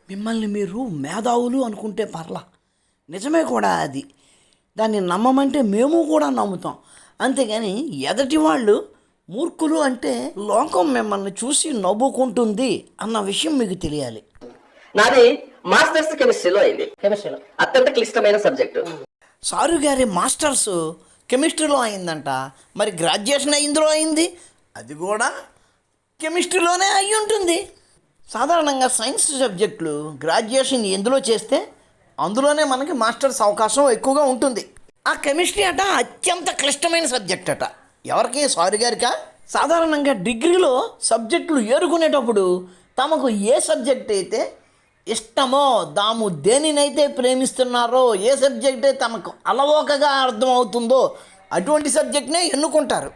మిమ్మల్ని మీరు మేధావులు అనుకుంటే పర్లా, నిజమే కూడా అది. దాన్ని నమ్మమంటే మేము కూడా నమ్ముతాం. అంతేగాని ఎదటి వాళ్ళు మూర్ఖులు అంటే లోకం మిమ్మల్ని చూసి నవ్వుకుంటుంది అన్న విషయం మీకు తెలియాలి. నాది మాస్టర్స్ కెమిస్ట్రీలో అయింది. అత్యంత క్లిష్టమైన సబ్జెక్టు. సారు గారి మాస్టర్స్ కెమిస్ట్రీలో అయిందంట. మరి గ్రాడ్యుయేషన్ ఇందులో అయింది, అది కూడా కెమిస్ట్రీలోనే అయి ఉంటుంది. సాధారణంగా సైన్స్ సబ్జెక్టులు గ్రాడ్యుయేషన్ ఎందులో చేస్తే అందులోనే మనకి మాస్టర్స్ అవకాశం ఎక్కువగా ఉంటుంది. ఆ కెమిస్ట్రీ అట అత్యంత క్లిష్టమైన సబ్జెక్ట్ అట. ఎవరికి? సారు గారికా? సాధారణంగా డిగ్రీలో సబ్జెక్టులు ఏరుకునేటప్పుడు తమకు ఏ సబ్జెక్ట్ అయితే ఇష్టమో, తాము దేనినైతే ప్రేమిస్తున్నారో, ఏ సబ్జెక్ట్ అయితే తమకు అలవోకగా అర్థమవుతుందో అటువంటి సబ్జెక్ట్నే ఎన్నుకుంటారు.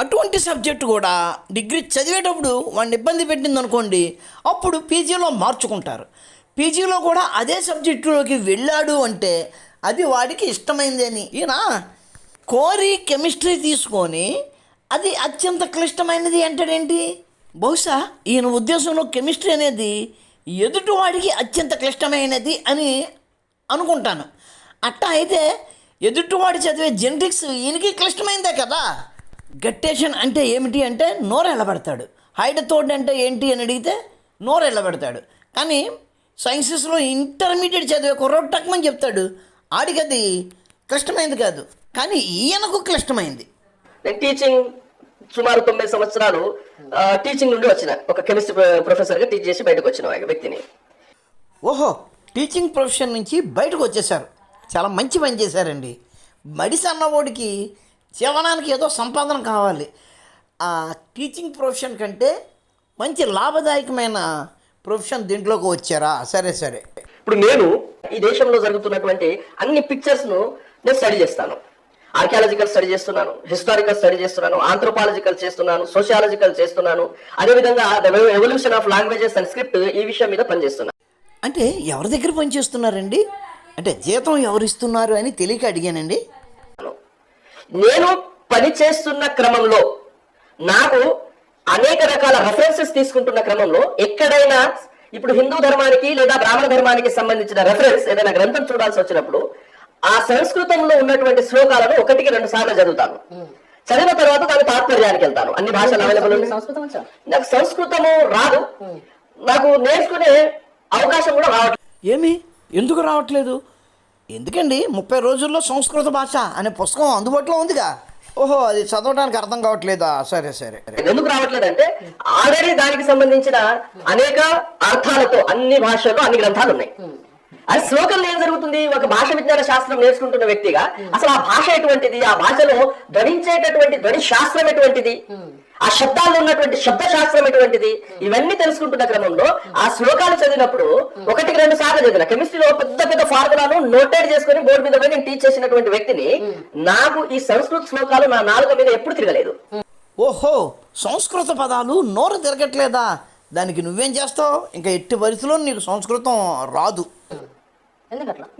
అటువంటి సబ్జెక్టు కూడా డిగ్రీ చదివేటప్పుడు వాడిని ఇబ్బంది పెట్టింది అనుకోండి, అప్పుడు పీజీలో మార్చుకుంటారు. పీజీలో కూడా అదే సబ్జెక్టులోకి వెళ్ళాడు అంటే అది వాడికి ఇష్టమైంది అని. ఈయన కోరి కెమిస్ట్రీ తీసుకొని అది అత్యంత క్లిష్టమైనది అంటాడేంటి? బహుశా ఈయన ఉద్దేశంలో కెమిస్ట్రీ అనేది ఎదుటివాడికి అత్యంత క్లిష్టమైనది అని అనుకుంటాను. అట్టా అయితే ఎదుటివాడి చదివే జెనెటిక్స్ ఈయనకి క్లిష్టమైందే కదా. గట్టేషన్ అంటే ఏమిటి అంటే నోరు ఎల్లబెడతాడు. హైడ్ తోడ్ అంటే ఏంటి అని అడిగితే నోరు ఎల్లబెడతాడు. కానీ సైన్సెస్లో ఇంటర్మీడియట్ చదివే కుర్రోడు టక్మని చెప్తాడు. ఆడికి అది క్లిష్టమైంది కాదు, కానీ ఈయనకు క్లిష్టమైంది. నేను టీచింగ్ సుమారు 9 సంవత్సరాలు టీచింగ్ నుండి వచ్చిన ఒక కెమిస్ట్రీ ప్రొఫెసర్గా టీచ్ చేసి బయటకు వచ్చిన వ్యక్తిని. ఓహో, టీచింగ్ ప్రొఫెషన్ నుంచి బయటకు వచ్చేసారు. చాలా మంచి పని చేశారండి. మడిసి అన్నవాడికి జీవనానికి ఏదో సంపాదన కావాలి. ఆ టీచింగ్ ప్రొఫెషన్ కంటే మంచి లాభదాయకమైన ప్రొఫెషన్ దీంట్లోకి వచ్చారా? సరే సరే. ఇప్పుడు నేను ఈ దేశంలో జరుగుతున్నటువంటి అన్ని పిక్చర్స్ను నేను స్టడీ చేస్తాను. ఆర్కియాలజికల్ స్టడీ చేస్తున్నాను, హిస్టారికల్ స్టడీ చేస్తున్నాను, ఆంథ్రోపాలజికల్ చేస్తున్నాను, సోషియాలజికల్ చేస్తున్నాను. అదేవిధంగా evolution of languages and script ఈ విషయం మీద పనిచేస్తున్నాను. అంటే ఎవరి దగ్గర పనిచేస్తున్నారండి? అంటే జీతం ఎవరిస్తున్నారు అని తెలియక అడిగానండి. నేను పని చేస్తున్న క్రమంలో నాకు అనేక రకాల రెఫరెన్సెస్ తీసుకుంటున్న క్రమంలో ఎక్కడైనా ఇప్పుడు హిందూ ధర్మానికి లేదా బ్రాహ్మణ ధర్మానికి సంబంధించిన రెఫరెన్స్ ఏదైనా గ్రంథం చూడాల్సి వచ్చినప్పుడు ఆ సంస్కృతంలో ఉన్నటువంటి శ్లోకాలను 1-2 సార్లు చదువుతాను. చదివిన తర్వాత దాని తాత్పర్యానికి వెళ్తాను. అన్ని భాషలు అవైలబుల్ ఉంది. నాకు సంస్కృతము రాదు, నాకు నేర్చుకునే అవకాశం కూడా రావట్లేదు. ఏమి? ఎందుకు రావట్లేదు? ఎందుకండి? 30 రోజుల్లో సంస్కృత భాష అనే పుస్తకం అందుబాటులో ఉందిగా. ఓహో, అది చదవడానికి అర్థం కావట్లేదా? సరే సరే. ఎందుకు రావట్లేదంటే ఆల్రెడీ దానికి సంబంధించిన అనేక అర్థాలతో అన్ని భాషల్లో అన్ని గ్రంథాలు ఉన్నాయి. అది శ్లోకంలో ఏం జరుగుతుంది? ఒక భాష విజ్ఞాన శాస్త్రం నేర్చుకుంటున్న వ్యక్తిగా అసలు ఆ భాష ఎటువంటిది, ఆ భాషలో ధ్వనించేటటువంటి ధ్వని శాస్త్రం ఎటువంటిది, ఆ శబ్దాల్లో ఉన్నటువంటి శబ్ద శాస్త్రం ఎటువంటిది, ఇవన్నీ తెలుసుకుంటున్న క్రమంలో ఆ శ్లోకాలు చదివినప్పుడు 1-2 సార్లు చదివిన కెమిస్ట్రీలో పెద్ద పెద్ద ఫార్ములాను నోటెడ్ చేసుకుని బోర్డు మీద పోయి నేను టీచ్ చేసినటువంటి వ్యక్తిని నాకు ఈ సంస్కృత శ్లోకాలు నా నాలుక మీద ఎప్పుడు తిరగలేదు. ఓహో, సంస్కృత పదాలు నోరు తిరగట్లేదా? దానికి నువ్వేం చేస్తావు? ఇంకా ఎట్టి పరిస్థితుల్లో నీకు సంస్కృతం రాదు.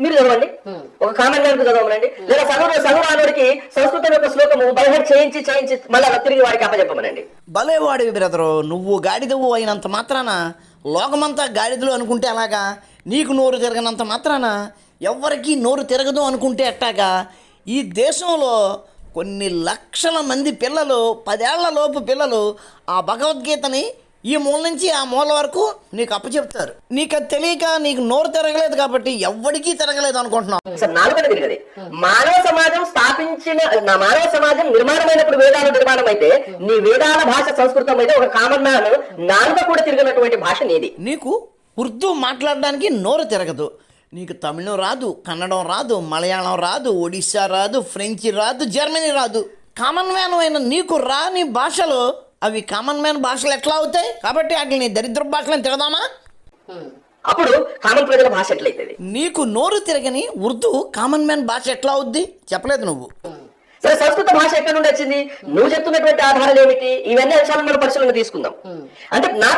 మీరు చదవండి, ఒక కామన్ మ్యాన్ చదవమనండి, లేదా చదువు రానుడికి సంస్కృతం యొక్క శ్లోకము బైహెడ్ చేయించి మళ్ళీ తిరిగి వాడికి అప్పచెప్పమనండి. భలేవాడివి బ్రదరు. నువ్వు గాడిదవు అయినంత మాత్రాన లోకమంతా గాడిదలు అనుకుంటే అలాగా, నీకు నోరు తిరగనంత మాత్రాన ఎవ్వరికీ నోరు తిరగదు అనుకుంటే ఎట్టాగా? ఈ దేశంలో కొన్ని లక్షల మంది పిల్లలు, 10 ఏళ్లలోపు పిల్లలు ఆ భగవద్గీతని ఈ మూల నుంచి ఆ మూల వరకు నీకు అప్పచెప్తారు. నీకు అది తెలియక నీకు నోరు తిరగలేదు కాబట్టి ఎవ్వడికీ తిరగలేదు అనుకుంటున్నావు. నాలుగనే తిరగది. మానవ సమాజం నిర్మాణమైనప్పుడు వేదాలు నిర్మాణం అయితే నీ వేదాల భాష సంస్కృతం అయితే ఒక కామన్ మ్యాన్ నాలుగ కూడా తిరిగినటువంటి భాష నీది. నీకు ఉర్దూ మాట్లాడడానికి నోరు తిరగదు. నీకు తమిళం రాదు, కన్నడం రాదు, మలయాళం రాదు, ఒడిస్సా రాదు, ఫ్రెంచ్ రాదు, జర్మనీ రాదు. కామన్ మ్యాన్ అయిన నీకు రాని భాషలో అవి కామన్ మ్యాన్ భాషలు ఎట్లా అవుతాయి? కాబట్టి వాటిని దరిద్ర భాషలను తిరగదామా? అప్పుడు కామన్ ప్రజల భాష ఎట్లయితుంది? నీకు నోరు తిరగని ఉర్దూ కామన్ మ్యాన్ భాష ఎట్లా అవుద్ది? చెప్పలేదు నువ్వు. సరే, సంస్కృత భాష ఎక్కడి నుండి వచ్చింది? నువ్వు చెప్తున్నటువంటి ఆధారాలు ఏమిటి? ఇవన్నీ అంశాలను మనం పరిశీలన తీసుకుందాం. అంటే నా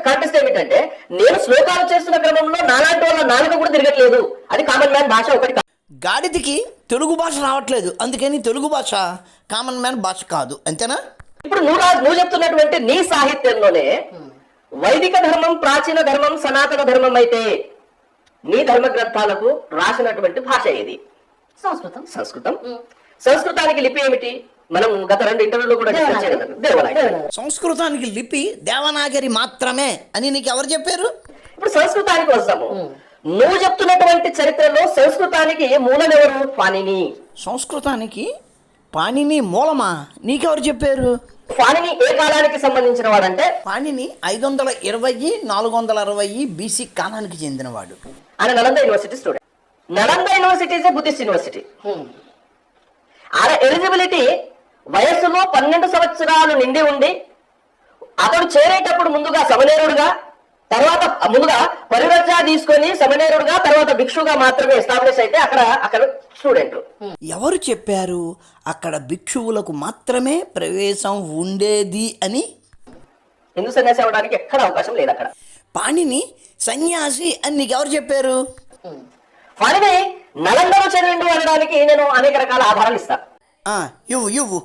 కాంటెస్ట్ ఏమిటంటే నేను శ్లోకాలు చేస్తున్న క్రమంలో నాలాంటి వాళ్ళ నాలుక కూడా తిరగట్లేదు. అది కామన్ మ్యాన్ భాష ఒకటి. గాడిదికి తెలుగు భాష రావట్లేదు, అందుకని తెలుగు భాష కామన్ మ్యాన్ భాష కాదు, అంతేనా? ఇప్పుడు నువ్వు చెప్తున్నటువంటి నీ సాహిత్యంలోనే వైదిక ధర్మం, ప్రాచీన ధర్మం, సనాతన ధర్మం అయితే నీ ధర్మ గ్రంథాలకు రాసినటువంటి భాష ఏది? సంస్కృతం. సంస్కృతం. సంస్కృతానికి లిపి ఏమిటి? మనం గత 2 ఇంటర్వ్యూలో కూడా డిస్కస్ చేయడం జరిగింది. దేవనాగరి. సంస్కృతానికి లిపి దేవనాగరి మాత్రమే అని నీకు ఎవరు చెప్పారు? ఇప్పుడు సంస్కృతానికి వస్తాము. నువ్వు చెప్తున్నటువంటి చరిత్రలో సంస్కృతానికి మూలం ఎవరు? పాణిని. సంస్కృతానికి పాణిని మూలమా? నీకెవరు చెప్పారు? పాణిని ఏ కాలానికి సంబంధించిన వాడంటే పాణిని 520 460 బీసీ కాలానికి చెందినవాడు. ఆయన Nalanda university student. Nalanda university is a Buddhist university. ఆయన ఎలిజిబిలిటీ వయస్సులో 12 సంవత్సరాలు నిండి ఉండి అతడు చేరేటప్పుడు ముందుగా సమనేరుడుగా, తర్వాత ముందుగా పరిరక్ష తీసుకొని సమనేరుడుగా, తర్వాత భిక్షుగా మాత్రమే ఎస్టాబ్లిష్ అయితే అక్కడ స్టూడెంట్. ఎవరు చెప్పారు అక్కడ భిక్షువులకు మాత్రమే ప్రవేశం ఉండేది అని? హిందూ సన్యాసి అవ్వడానికి ఎక్కడ అవకాశం లేదు అక్కడ. పాణిని సన్యాసి అని నీకు ఎవరు చెప్పారు? పాణిని నలందలో చదివిండు అనడానికి నేను అనేక రకాల ఆధారాలు ఇస్తాను. ఇవ్వు.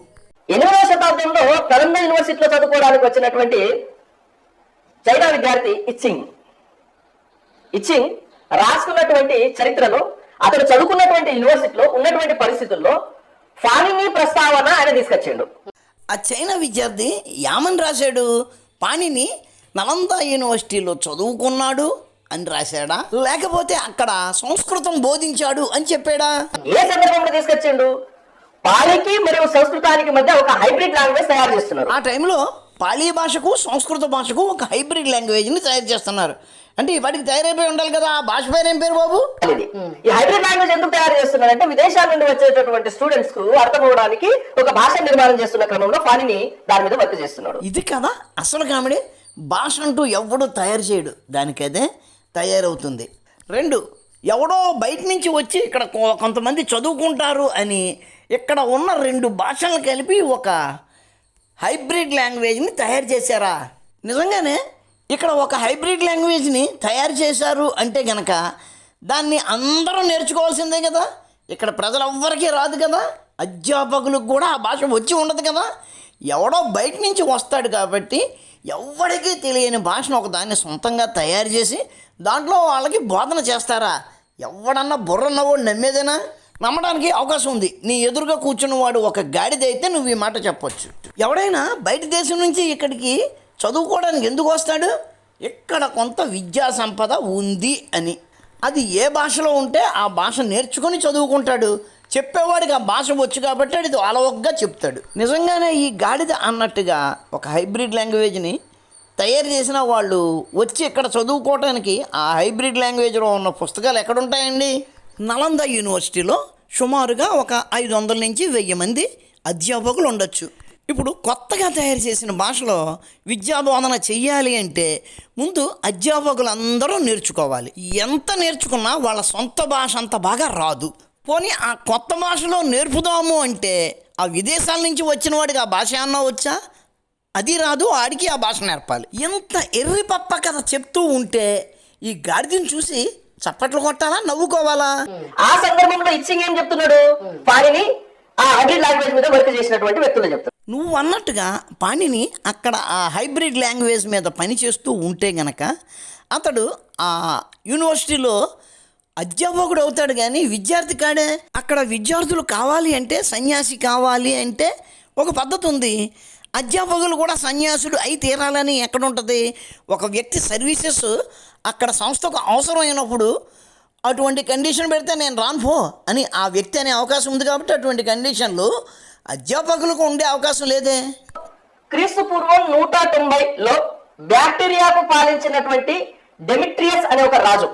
8వ శతాబ్దంలో నలంద యూనివర్సిటీలో చదువుకోవడానికి వచ్చినటువంటి చైనా విద్యార్థి ఇచ్చింగ్ రాసుకున్నటువంటి చరిత్రలో అతను చదువుకున్నటువంటి యూనివర్సిటీలో ఉన్నటువంటి పరిస్థితుల్లో పాణిని ప్రస్తావన ఆయన తీసుకొచ్చిండు. ఆ చైనా విద్యార్థి యామని రాశాడు? పాణిని నలంద యూనివర్సిటీలో చదువుకున్నాడు అని రాశాడా, లేకపోతే అక్కడ సంస్కృతం బోధించాడు అని చెప్పాడా? ఏ సందర్భంలో తీసుకొచ్చిండు? పాలికి మరియు సంస్కృతానికి మధ్య ఒక హైబ్రిడ్ లాంగ్వేజ్ తయారు చేస్తున్నారు. ఆ టైంలో పాలీ భాషకు సంస్కృత భాషకు ఒక హైబ్రిడ్ లాంగ్వేజ్ని తయారు చేస్తున్నారు. అంటే వాటికి తయారైపోయి ఉండాలి కదా. ఆ భాష పేరు ఏం పేరు బాబు? ఈ హైబ్రిడ్ లాంగ్వేజ్ ఎందుకు తయారు చేస్తున్నారు అంటే విదేశాల నుండి వచ్చేటటువంటి స్టూడెంట్స్ కు అర్థం అవడానికి ఒక భాష నిర్మాణం చేస్తున్న క్రమంలో పాణిని దాని మీద వర్క్ చేస్తున్నాడు. ఇది కదా అసలు కామెడీ. భాష అంటూ ఎవడు తయారు చేయడు, దానికదే తయారవుతుంది. 2, ఎవడో బయట నుంచి వచ్చి ఇక్కడ కొంతమంది చదువుకుంటారు అని ఇక్కడ ఉన్న 2 భాషలను కలిపి ఒక హైబ్రిడ్ లాంగ్వేజ్ని తయారు చేశారా? నిజంగానే ఇక్కడ ఒక హైబ్రిడ్ లాంగ్వేజ్ని తయారు చేశారు అంటే గనక దాన్ని అందరూ నేర్చుకోవాల్సిందే కదా. ఇక్కడ ప్రజలు ఎవ్వరికీ రాదు కదా, అధ్యాపకులకు కూడా ఆ భాష వచ్చి ఉండదు కదా. ఎవడో బయట నుంచి వస్తాడు కాబట్టి ఎవ్వడికి తెలియని భాషను ఒక దాన్ని సొంతంగా తయారు చేసి దాంట్లో వాళ్ళకి బోధన చేస్తారా? ఎవడన్నా బుర్రన్నవాడు నమ్మేదేనా? నమ్మడానికి అవకాశం ఉంది. నీ ఎదురుగా కూర్చున్నవాడు ఒక గాడిదైతే నువ్వు ఈ మాట చెప్పొచ్చు. ఎవడైనా బయట దేశం నుంచి ఇక్కడికి చదువుకోవడానికి ఎందుకు వస్తాడు? ఇక్కడ కొంత విద్యా సంపద ఉంది అని. అది ఏ భాషలో ఉంటే ఆ భాష నేర్చుకొని చదువుకుంటాడు. చెప్పేవాడికి ఆ భాష వచ్చు కాబట్టి అది అలవగ్గా చెప్తాడు. నిజంగానే ఈ గాడిద అన్నట్టుగా ఒక హైబ్రిడ్ లాంగ్వేజ్ని తయారు చేసిన వాళ్ళు వచ్చి ఇక్కడ చదువుకోవటానికి ఆ హైబ్రిడ్ లాంగ్వేజ్లో ఉన్న పుస్తకాలు ఎక్కడుంటాయండి? నలంద యూనివర్సిటీలో సుమారుగా ఒక 500 నుంచి 1000 మంది అధ్యాపకులు ఉండొచ్చు. ఇప్పుడు కొత్తగా తయారు చేసిన భాషలో విద్యాబోధన చెయ్యాలి అంటే ముందు అధ్యాపకులందరూ నేర్చుకోవాలి. ఎంత నేర్చుకున్నా వాళ్ళ సొంత భాష అంత బాగా రాదు. పోనీ ఆ కొత్త భాషలో నేర్పుదాము అంటే ఆ విదేశాల నుంచి వచ్చిన వాడికి ఆ భాష అన్నా వచ్చా? అది రాదు. ఆడికి ఆ భాష నేర్పాలి. ఎంత ఎర్రిపప్ప కథ చెప్తూ ఉంటే ఈ గాడిదని చూసి చప్పట్లు కొట్టాలా, నవ్వుకోవాలా? ఆ సందర్భంలో ఇచ్చింగ్ ఏం చెప్తున్నాడు? పాణిని ఆ హైబ్రిడ్ లాంగ్వేజ్ మీద వర్క్ చేసినటువంటి వ్యక్తులు చెప్తారు. నువ్వు అన్నట్టుగా పాణిని అక్కడ ఆ హైబ్రిడ్ లాంగ్వేజ్ మీద పని చేస్తూ ఉంటే గనక అతడు ఆ యూనివర్సిటీలో అధ్యాపకుడు అవుతాడు, కానీ విద్యార్థి కాడే. అక్కడ విద్యార్థులు కావాలి అంటే, సన్యాసి కావాలి అంటే ఒక పద్ధతి ఉంది. అధ్యాపకులు కూడా సన్యాసుడు అయి తీరాలని ఎక్కడ ఉంటుంది? ఒక వ్యక్తి సర్వీసెస్ అక్కడ సంస్థకు అవసరమైనప్పుడు అటువంటి కండిషన్ పెడితే నేను రాను పో అని ఆ వ్యక్తి అనే అవకాశం ఉంది కాబట్టి అటువంటి కండిషన్లు అధ్యాపకులకు ఉండే అవకాశం లేదే. క్రీస్తు పూర్వం 190లో బ్యాక్టీరియాకు పాలించినటువంటి డెమిట్రియస్ అనే ఒక రాజు,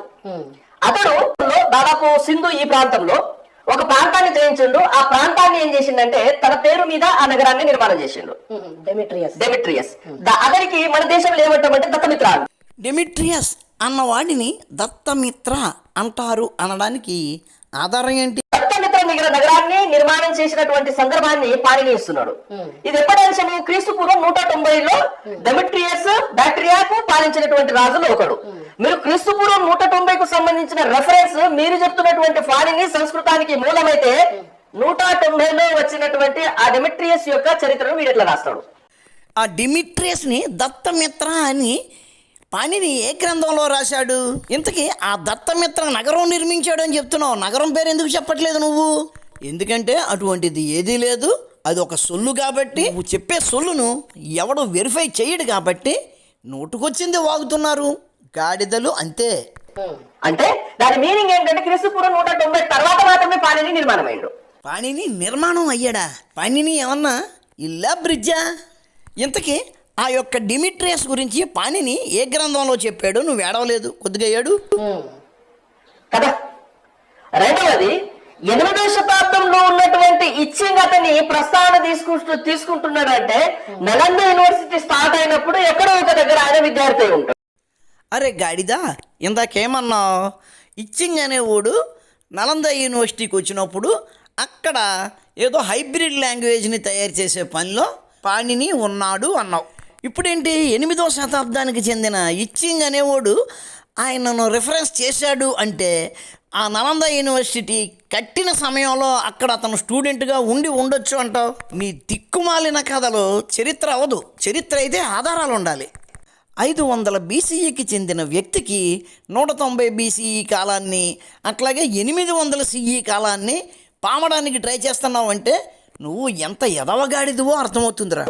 అతడు దాదాపు సింధు ఈ ప్రాంతంలో ఒక ప్రాంతాన్ని జయించిండు. ఆ ప్రాంతాన్ని ఏం చేసిండంటే తన పేరు మీద ఆ నగరాన్ని నిర్మాణం చేసిండు. డెమిట్రియస్. అతనికి మన దేశంలో ఏమంటామంటే దత్తమిత్ర. డెమిట్రియస్ అన్నవాడిని దత్తమిత్ర అంటారు అనడానికి ఆధారం ఏంటి? దత్తమిత్ర నగరాన్ని నిర్మాణం చేసినటువంటి సందర్భాన్ని పాణిని ఇస్తున్నాడు. ఇది ఎప్పటి అంశము? క్రీస్తు పూర్వం 190లో డెమిట్రియస్ బ్యాక్టీరియాకు పాలించినటువంటి రాజులు ఒకడు. మీరు క్రీస్తు పూర్వం 190కు సంబంధించిన రెఫరెన్స్ మీరు చెప్తున్నటువంటి పాణిని సంస్కృతానికి మూలమైతే 190లో వచ్చినటువంటి ఆ డెమిట్రియస్ యొక్క చరిత్రను వీడు ఎట్లా రాస్తాడు? ఆ డెమిట్రియస్ని దత్తమిత్ర అని పాణిని ఏ గ్రంథంలో రాశాడు? ఇంతకీ ఆ దత్తమిత్ర నగరం నిర్మించాడు అని చెప్తున్నావు, నగరం పేరు ఎందుకు చెప్పట్లేదు నువ్వు? ఎందుకంటే అటువంటిది ఏదీ లేదు, అది ఒక సొల్లు కాబట్టి. నువ్వు చెప్పే సొల్లును ఎవడు వెరిఫై చేయడు కాబట్టి నోటుకొచ్చింది వాగుతున్నారు గాడిదలు, అంతే. అంటే దాని మీనింగ్ ఏంటంటే క్రీస్తుపూర్వం 190 తర్వాత మాత్రమే పాణిని నిర్మాణమైండు. పాణిని నిర్మాణం అయ్యాడా? పాణిని ఏమన్నా ఇల్లా బ్రిడ్జా? ఇంతకీ ఆ యొక్క డిమిట్రియస్ గురించి పాణిని ఏ గ్రంథంలో చెప్పాడు? నువ్వు ఏడవలేదు, కొద్దిగా ఏడు కదా. రెండవది 8వ శతాబ్దంలో ఉన్నటువంటి ఇచ్చింగ్ అతని ప్రస్తావన తీసుకుంటున్నాడంటే నలంద యూనివర్సిటీ స్టార్ట్ అయినప్పుడు ఎక్కడో ఒక దగ్గర ఆయన విద్యార్థి ఉంటాడు. అరే గాడిదా, ఇందాకేమన్నావు? ఇచ్చింగ్ అనేవాడు నలంద యూనివర్సిటీకి వచ్చినప్పుడు అక్కడ ఏదో హైబ్రిడ్ లాంగ్వేజ్ని తయారు చేసే పనిలో పాణిని ఉన్నాడు అన్నావు. ఇప్పుడేంటి 8వ శతాబ్దానికి చెందిన ఇచ్చింగ్ అనేవాడు ఆయనను రిఫరెన్స్ చేశాడు అంటే ఆ నలంద యూనివర్సిటీ కట్టిన సమయంలో అక్కడ అతను స్టూడెంట్గా ఉండి ఉండొచ్చు అంటావు. నీ దిక్కుమాలిన కథలో చరిత్ర అవదు, చరిత్ర అయితే ఆధారాలు ఉండాలి. 500 BCEకి చెందిన వ్యక్తికి 190 BCE కాలాన్ని అట్లాగే 800 CE కాలాన్ని పామడానికి ట్రై చేస్తున్నావు అంటే నువ్వు ఎంత ఎదవగాడిదివో అర్థమవుతుందిరా.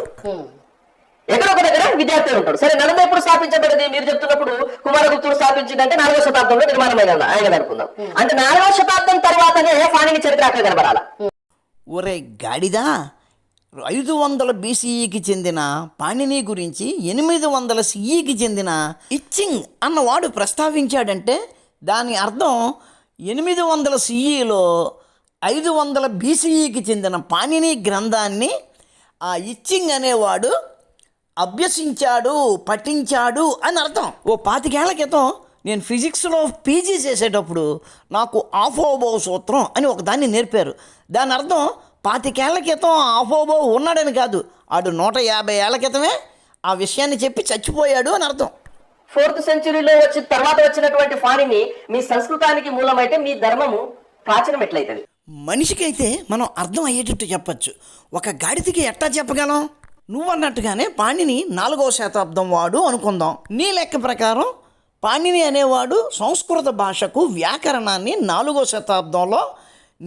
ఎక్కడో ఒక దగ్గర విద్యార్థి ఉంటాడు. సరే, నలంద ఎప్పుడు స్థాపించబడింది? మీరు చెప్తున్నప్పుడు కుమారగుప్తుడు స్థాపించిందంటే 4వ శతాబ్దంలో నిర్మాణమైన ఆయన అనుకుందాం. అంటే 4వ శతాబ్దం తర్వాతనే పాణిని చరిత్ర అక్కడ కనబడాల. ఒరే గాడిదా, 500 BCEకి చెందిన పాణిని గురించి 800 CEకి చెందిన ఇచ్చింగ్ అన్నవాడు ప్రస్తావించాడంటే దాని అర్థం 800 CEలో 500 BCEకి చెందిన పాణిని గ్రంథాన్ని ఆ ఇచ్చింగ్ అనేవాడు అభ్యసించాడు, పఠించాడు అని అర్థం. ఓ 25 ఏళ్ల క్రితం నేను ఫిజిక్స్లో పీజీ చేసేటప్పుడు నాకు ఆఫోబో సూత్రం అని ఒక దాన్ని నేర్పారు. దాని అర్థం 25 ఏళ్ల క్రితం ఆఫోబో ఉన్నాడని కాదు, ఆడు 150 ఏళ్ల క్రితమే ఆ విషయాన్ని చెప్పి చచ్చిపోయాడు అని అర్థం. 4th సెంచరీలో తర్వాత వచ్చినటువంటి పాణిని మీ సంస్కృతానికి మూలమైతే మీ ధర్మము ప్రాచీనం ఎట్లయితుంది? మనిషికైతే మనం అర్థం అయ్యేటట్టు చెప్పచ్చు, ఒక గాడిదకి ఎట్టా చెప్పగలం? నువ్వు అన్నట్టుగానే పాణిని 4వ శతాబ్దం వాడు అనుకుందాం. నీ లెక్క ప్రకారం పాణిని అనేవాడు సంస్కృత భాషకు వ్యాకరణాన్ని 4వ శతాబ్దంలో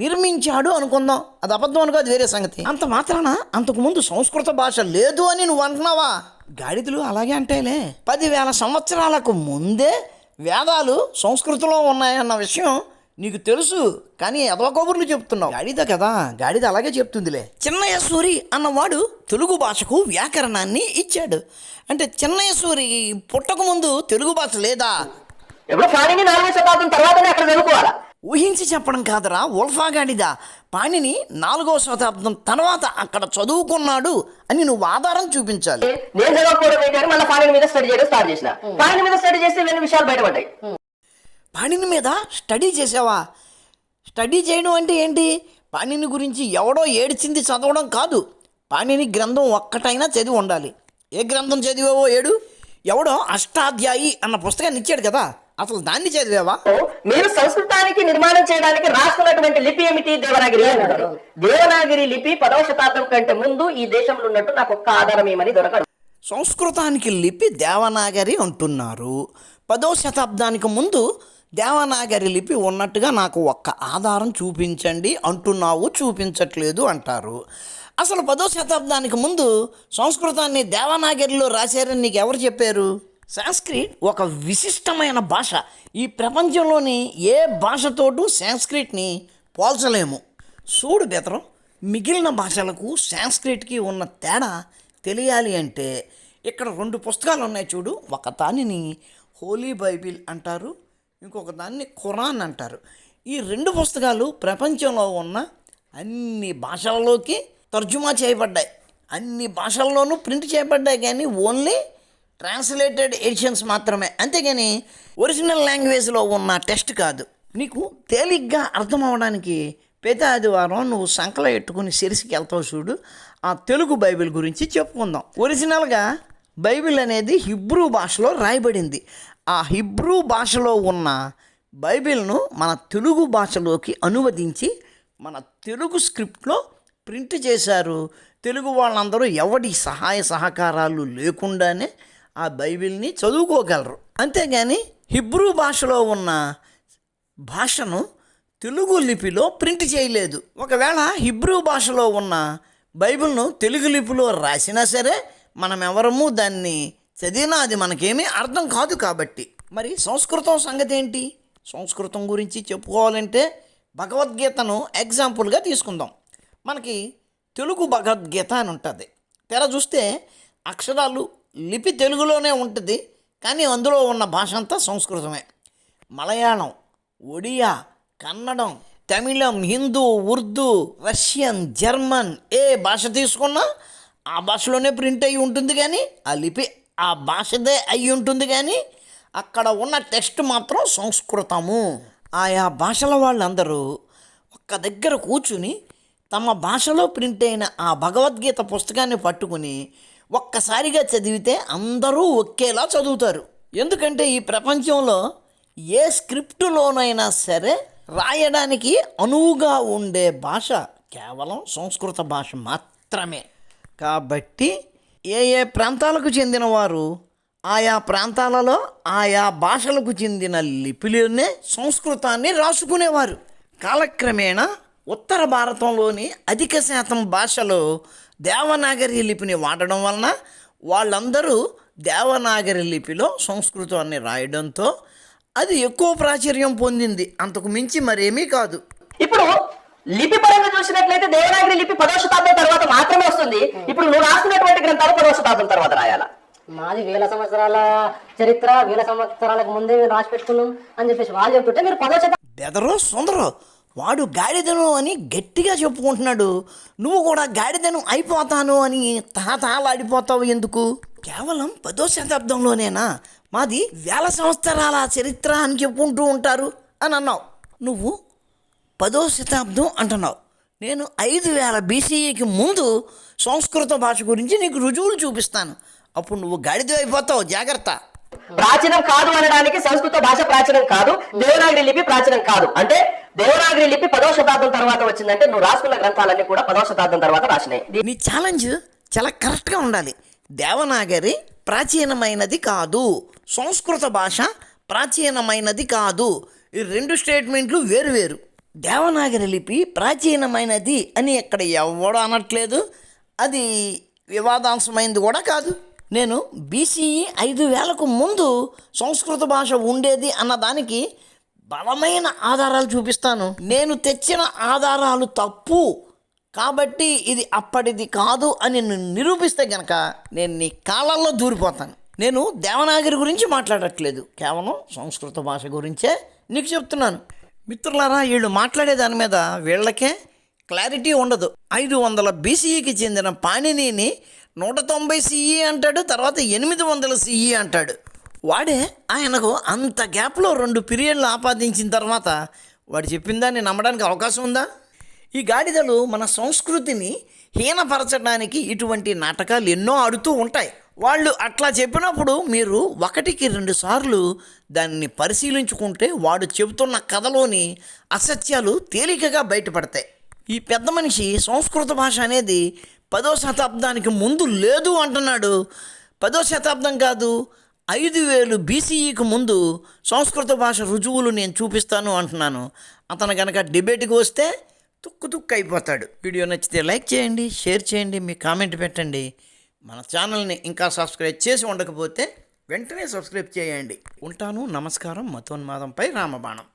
నిర్మించాడు అనుకుందాం. అది అబద్ధం అనుకో, అది వేరే సంగతి. అంత మాత్రాన అంతకుముందు సంస్కృత భాష లేదు అని నువ్వు అంటున్నావా? గాడిదలు అలాగే అంటేలే. 10,000 సంవత్సరాలకు ముందే వేదాలు సంస్కృతంలో ఉన్నాయన్న విషయం నీకు తెలుసు, కానీ ఎదవ కబుర్లు చెప్తున్నావు. గాడిద కదా, గాడిద అలాగే చెప్తుందిలే. చిన్నయ్య సూరి అన్నవాడు తెలుగు భాషకు వ్యాకరణాన్ని ఇచ్చాడు. అంటే చిన్నయ్య సూరి పుట్టక ముందు తెలుగు భాష లేదా? ఎప్పుడు పాణిని 4వ శతాబ్దం తర్వాతనే అక్కడ చదువుకోవాలా? ఊహించి చెప్పడం కాదురా ఉల్ఫా గాడిద. పాణిని 4వ శతాబ్దం తర్వాత అక్కడ చదువుకున్నాడు అని నువ్వు ఆధారం చూపించాలి. నేను చదవకపోవడం ఏంటంటే మళ్ళీ పాణిని మీద స్టడీ చేయడం స్టార్ట్ చేసిన. పాణిని మీద స్టడీ చేస్తే ఇవన్నీ విషయాలు బయటపడ్డాయి. పాణిని మీద స్టడీ చేసావా? స్టడీ చేయడం అంటే ఏంటి? పాణిని గురించి ఎవడో ఏడ్చింది చదవడం కాదు, పాణిని గ్రంథం ఒక్కటైనా చదివి ఉండాలి. ఏ గ్రంథం చదివావో ఏడు? ఎవడో అష్టాధ్యాయి అన్న పుస్తకాన్ని ఇచ్చాడు కదా, అసలు దాన్ని చదివావా? మీరు సంస్కృతానికి నిర్మాణం చేయడానికి రాసుకున్నటువంటి లిపి ఏమిటి? దేవనాగిరి అంటారు. దేవనాగిరి లిపి 10వ శతాబ్దం కంటే ముందు ఈ దేశంలో ఉన్నట్టు నాకు ఒక్క ఆధారం ఏమని దొరకదు. సంస్కృతానికి లిపి దేవనాగరి అంటున్నారు. 10వ శతాబ్దానికి ముందు దేవనాగరి లిపి ఉన్నట్టుగా నాకు ఒక్క ఆధారం చూపించండి అంటున్నావు, చూపించట్లేదు అంటారు. అసలు 10వ శతాబ్దానికి ముందు సంస్కృతాన్ని దేవనాగరిలో రాశారని నీకు ఎవరు చెప్పారు? సాంస్క్రిట్ ఒక విశిష్టమైన భాష. ఈ ప్రపంచంలోని ఏ భాషతోటూ సాంస్క్రిట్ని పోల్చలేము. చూడు బెతరం, మిగిలిన భాషలకు సాంస్క్రిట్కి ఉన్న తేడా తెలియాలి అంటే ఇక్కడ 2 పుస్తకాలు ఉన్నాయి చూడు. ఒక దానిని హోలీ బైబిల్ అంటారు, ఇంకొక దాన్ని ఖురాన్ అంటారు. ఈ 2 పుస్తకాలు ప్రపంచంలో ఉన్న అన్ని భాషల్లోకి తర్జుమా చేయబడ్డాయి, అన్ని భాషల్లోనూ ప్రింట్ చేయబడ్డాయి, కానీ ఓన్లీ ట్రాన్స్లేటెడ్ ఎడిషన్స్ మాత్రమే, అంతేగాని ఒరిజినల్ లాంగ్వేజ్లో ఉన్న టెక్స్ట్ కాదు. నీకు తేలిగ్గా అర్థం అవడానికి పెద్ద ఆదివారం నువ్వు సంకలో ఎట్టుకుని సిరిసికి వెళ్తావు చూడు, ఆ తెలుగు బైబిల్ గురించి చెప్పుకుందాం. ఒరిజినల్గా బైబిల్ అనేది హిబ్రూ భాషలో రాయబడింది. ఆ హిబ్రూ భాషలో ఉన్న బైబిల్ను మన తెలుగు భాషలోకి అనువదించి మన తెలుగు స్క్రిప్ట్లో ప్రింట్ చేశారు. తెలుగు వాళ్ళందరూ ఎవడి సహాయ సహకారాలు లేకుండానే ఆ బైబిల్ని చదువుకోగలరు. అంతేగాని హిబ్రూ భాషలో ఉన్న భాషను తెలుగు లిపిలో ప్రింట్ చేయలేదు. ఒకవేళ హిబ్రూ భాషలో ఉన్న బైబిల్ను తెలుగు లిపిలో రాసినా సరే మనం ఎవరము దాన్ని చదివినా అది మనకేమీ అర్థం కాదు. కాబట్టి మరి సంస్కృతం సంగతి ఏంటి? సంస్కృతం గురించి చెప్పుకోవాలంటే భగవద్గీతను ఎగ్జాంపుల్గా తీసుకుందాం. మనకి తెలుగు భగవద్గీత అని ఉంటుంది. తెర చూస్తే అక్షరాలు లిపి తెలుగులోనే ఉంటుంది, కానీ అందులో ఉన్న భాష అంతా సంస్కృతమే. మలయాళం, ఒడియా, కన్నడం, తమిళం, హిందూ, ఉర్దూ, రష్యన్, జర్మన్ ఏ భాష తీసుకున్నా ఆ భాషలోనే ప్రింట్ అయ్యి ఉంటుంది, కానీ ఆ లిపి ఆ భాషదే అయి ఉంటుంది, కానీ అక్కడ ఉన్న టెక్స్ట్ మాత్రం సంస్కృతము. ఆయా భాషల వాళ్ళందరూ ఒక్క దగ్గర కూర్చుని తమ భాషలో ప్రింట్ అయిన ఆ భగవద్గీత పుస్తకాన్ని పట్టుకుని ఒక్కసారిగా చదివితే అందరూ ఒకేలా చదువుతారు. ఎందుకంటే ఈ ప్రపంచంలో ఏ స్క్రిప్టులోనైనా సరే రాయడానికి అనువుగా ఉండే భాష కేవలం సంస్కృత భాష మాత్రమే. కాబట్టి ఏ ఏ ప్రాంతాలకు చెందిన వారు ఆయా ప్రాంతాలలో ఆయా భాషలకు చెందిన లిపిలోనే సంస్కృతాన్ని రాసుకునేవారు. కాలక్రమేణా ఉత్తర భారతంలోని అధిక శాతం భాషలో దేవనాగరి లిపిని వాడడం వలన వాళ్ళందరూ దేవనాగరి లిపిలో సంస్కృతాన్ని రాయడంతో అది ఎక్కువ ప్రాచుర్యం పొందింది. అంతకు మించి మరేమీ కాదు. ఇప్పుడు లిపి పరంగా చూసినట్లయితే దేవనాగరి లిపి 10వ శతాబ్దం తర్వాత మాత్రమే వస్తుంది. ఇప్పుడు నువ్వు రాస్తున్నటువంటి గ్రంథాలు 10వ శతాబ్దం తర్వాత రాయాలా? మాది 1000 సంవత్సరాల చరిత్ర, 1000 సంవత్సరాలకు ముందే మేము రాసి పెట్టుకున్నాం అని చెప్పేసి వాళ్ళు చెప్తుంటే మీరు 10వ శతాబ్దం బెదరో సుందరో వాడు గాడిదను అని గట్టిగా చెప్పుకుంటున్నాడు, నువ్వు కూడా గాడిదను అయిపోతాను అని తాతాలాడిపోతావు ఎందుకు? కేవలం 10వ శతాబ్దంలోనేనా మాది 1000 సంవత్సరాల చరిత్ర అని చెప్పుకుంటూ ఉంటారు అని అన్నావు. నువ్వు 10వ శతాబ్దం అంటున్నావు. నేను 5000 BCEకి ముందు సంస్కృత భాష గురించి నీకు రుజువులు చూపిస్తాను. అప్పుడు నువ్వు గాడిద అయిపోతావు, జాగ్రత్త. ప్రాచీనం కాదు అనడానికి సంస్కృత భాష ప్రాచీనం కాదు, దేవనాగరి లిపి ప్రాచీనం కాదు అంటే దేవనాగరి లిపి 10వ శతాబ్దం తర్వాత వచ్చిందంటే నువ్వు రాసుకున్న గ్రంథాలన్నీ కూడా 10వ శతాబ్దం తర్వాత రాసినాయి. నీ ఛాలెంజ్ చాలా కరెక్ట్గా ఉండాలి. దేవనాగరి ప్రాచీనమైనది కాదు, సంస్కృత భాష ప్రాచీనమైనది కాదు. ఈ రెండు స్టేట్మెంట్లు వేరువేరు. దేవనాగరి లిపి ప్రాచీనమైనది అని ఇక్కడ ఎవడో అనట్లేదు, అది వివాదాంశమైంది కూడా కాదు. నేను BCE 5000కు ముందు సంస్కృత భాష ఉండేది అన్నదానికి బలమైన ఆధారాలు చూపిస్తాను. నేను తెచ్చిన ఆధారాలు తప్పు కాబట్టి ఇది అప్పటిది కాదు అని నిరూపిస్తే గనక నేను నీ కాళ్ళల్లో దూరిపోతాను. నేను దేవనాగరి గురించి మాట్లాడట్లేదు, కేవలం సంస్కృత భాష గురించే నీకు చెప్తున్నాను. మిత్రులారా, వీళ్ళు మాట్లాడే దాని మీద వీళ్ళకే క్లారిటీ ఉండదు. 500 BCEకి చెందిన పాణినిని 190 CE అంటాడు, తర్వాత 800 CE అంటాడు. వాడే ఆయనకు అంత గ్యాప్లో 2 పీరియడ్లు ఆపాదించిన తర్వాత వాడు చెప్పిన దాన్ని నమ్మడానికి అవకాశం ఉందా? ఈ గాడిదలు మన సంస్కృతిని హీనపరచడానికి ఇటువంటి నాటకాలు ఎన్నో ఆడుతూ ఉంటాయి. వాళ్ళు అట్లా చెప్పినప్పుడు మీరు 1కి 2 సార్లు దాన్ని పరిశీలించుకుంటే వాడు చెబుతున్న కథలోని అసత్యాలు తేలికగా బయటపడతాయి. ఈ పెద్ద మనిషి సంస్కృత భాష అనేది 10వ శతాబ్దానికి ముందు లేదు అంటున్నాడు. 10వ శతాబ్దం కాదు, 5000 BCEకి ముందు సంస్కృత భాష రుజువులు నేను చూపిస్తాను అంటున్నాను. అతను కనుక డిబేట్కి వస్తే తుక్కు అయిపోతాడు. వీడియో నచ్చితే లైక్ చేయండి, షేర్ చేయండి, మీ కామెంట్ పెట్టండి. మన ఛానల్ని ఇంకా సబ్స్క్రైబ్ చేసి ఉండకపోతే వెంటనే సబ్స్క్రైబ్ చేయండి. ఉంటాను. నమస్కారం. మతోన్మాదంపై రామబాణం.